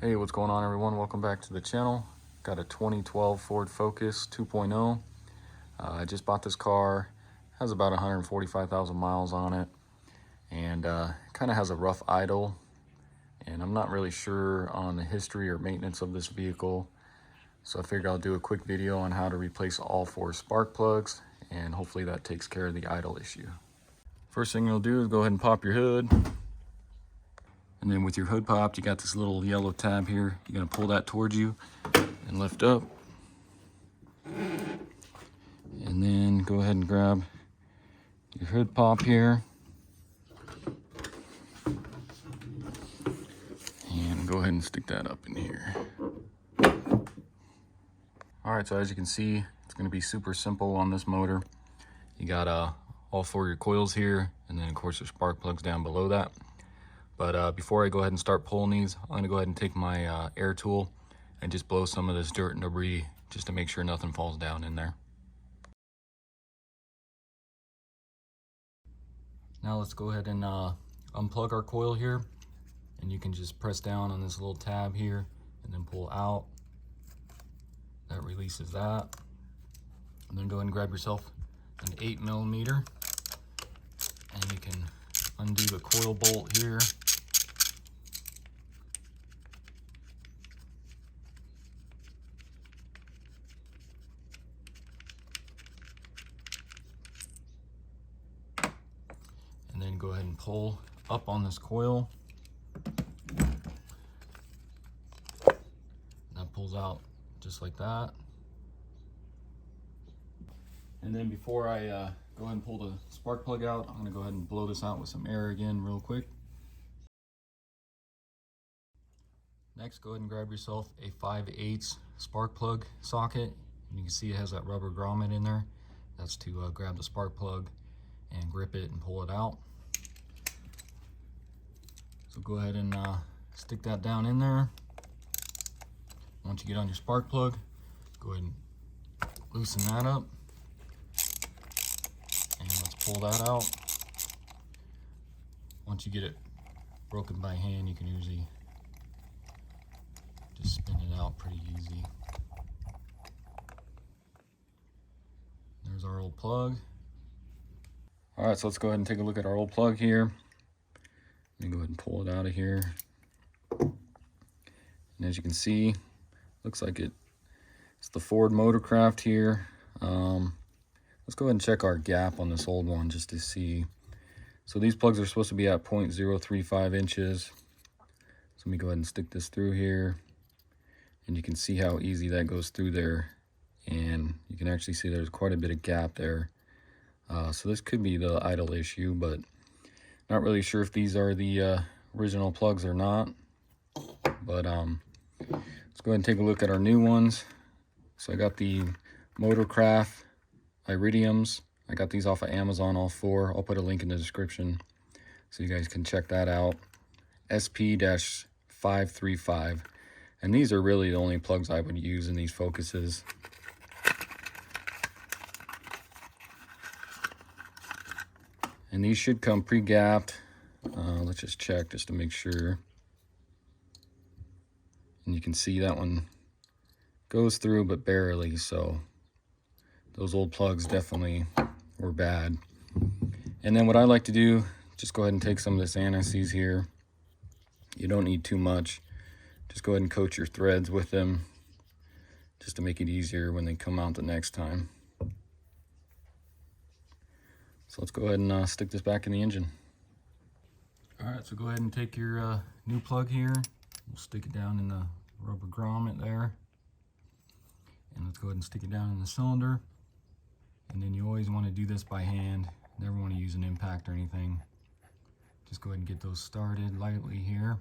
Hey, what's going on everyone? Welcome back to the channel. Got a 2012 Ford Focus 2.0. I just bought this car. Has about 145,000 miles on it, and kind of has a rough idle, and I'm not really sure on the history or maintenance of this vehicle, so I figured I'll do a quick video on how to replace all 4 spark plugs, and hopefully that takes care of the idle issue. First thing you'll do is go ahead and pop your hood. And then with your hood popped, you got this little yellow tab here. You're gonna pull that towards you and lift up. And then go ahead and grab your hood pop here. And go ahead and stick that up in here. All right, so as you can see, it's gonna be super simple on this motor. You got all 4 of your coils here, and then of course your spark plugs down below that. But before I go ahead and start pulling these, I'm gonna go ahead and take my air tool and just blow some of this dirt and debris just to make sure nothing falls down in there. Now let's go ahead and unplug our coil here, and you can just press down on this little tab here and then pull out. That releases that. And then go ahead and grab yourself an 8mm, and you can undo the coil bolt here. And then go ahead and pull up on this coil. That pulls out just like that. And then before I go ahead and pull the spark plug out, I'm gonna go ahead and blow this out with some air again real quick. Next, go ahead and grab yourself a 5/8 spark plug socket. And you can see it has that rubber grommet in there. That's to grab the spark plug and grip it and pull it out. So go ahead and stick that down in there. Once you get on your spark plug, go ahead and loosen that up. And let's pull that out. Once you get it broken by hand, you can usually just spin it out pretty easy. There's our old plug. All right, so let's go ahead and take a look at our old plug here. Let me go ahead and pull it out of here. And as you can see, looks like it's the Ford Motorcraft here. Let's go ahead and check our gap on this old one just to see. So these plugs are supposed to be at 0.035 inches. So let me go ahead and stick this through here. And you can see how easy that goes through there. And you can actually see there's quite a bit of gap there. So this could be the idle issue, but not really sure if these are the original plugs or not. But let's go ahead and take a look at our new ones. So I got the Motorcraft Iridiums. I got these off of Amazon, all 4. I'll put a link in the description so you guys can check that out. SP-535. And these are really the only plugs I would use in these Focuses. And these should come pre-gapped. Let's just check just to make sure. And you can see that one goes through, but barely. So those old plugs definitely were bad. And then what I like to do, just go ahead and take some of this anti-seize here. You don't need too much. Just go ahead and coat your threads with them just to make it easier when they come out the next time. So let's go ahead and stick this back in the engine. All right, so go ahead and take your new plug here. We'll stick it down in the rubber grommet there. And let's go ahead and stick it down in the cylinder. And then you always want to do this by hand. Never want to use an impact or anything. Just go ahead and get those started lightly here.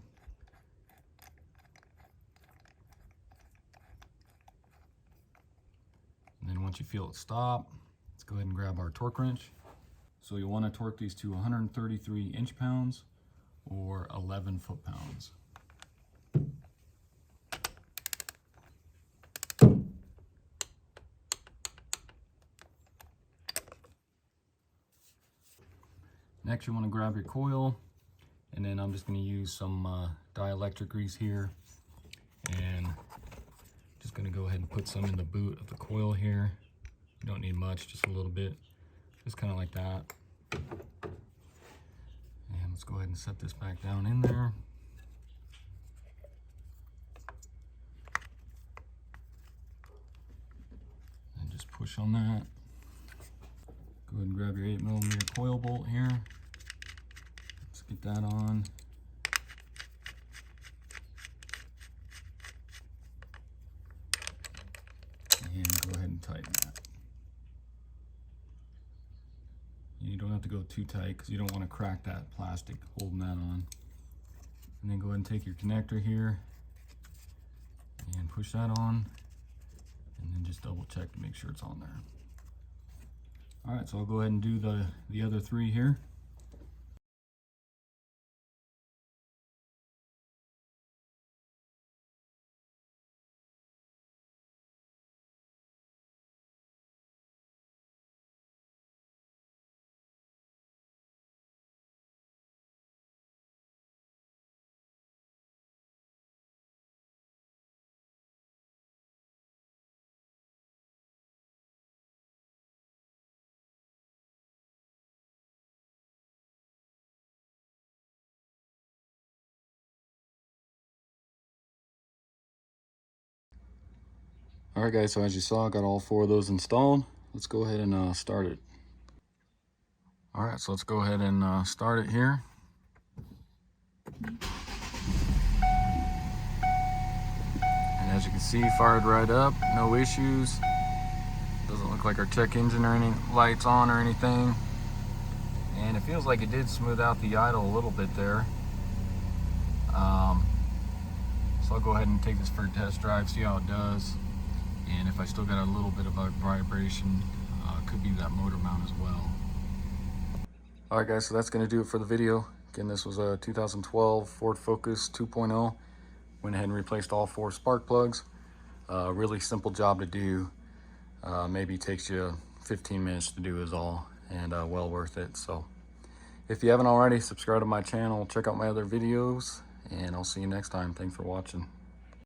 And then once you feel it stop, let's go ahead and grab our torque wrench. So you'll want to torque these to 133 inch-pounds or 11 foot-pounds. Next, you want to grab your coil, and then I'm just going to use some dielectric grease here And just going to go ahead and put some in the boot of the coil here. You don't need much, just a little bit, just kind of like that. And let's go ahead and set this back down in there. And just push on that. Go ahead and grab your 8mm coil bolt here. Let's get that on. And go ahead and tighten that. You don't have to go too tight because you don't want to crack that plastic holding that on. And then go ahead and take your connector here and push that on, and then just double check to make sure it's on there. All right, so I'll go ahead and do the other 3 here. All right guys, so as you saw, I got all 4 of those installed. Let's go ahead and start it. All right, so let's go ahead and start it here. And as you can see, fired right up, no issues. Doesn't look like our check engine or any lights on or anything. And it feels like it did smooth out the idle a little bit there. So I'll go ahead and take this for a test drive, see how it does. And if I still got a little bit of a vibration, could be that motor mount as well. All right guys, so that's gonna do it for the video. Again, this was a 2012 Ford Focus 2.0. Went ahead and replaced all 4 spark plugs. Really simple job to do. Maybe takes you 15 minutes to do is all, and well worth it. So if you haven't already, subscribe to my channel, check out my other videos, and I'll see you next time. Thanks for watching.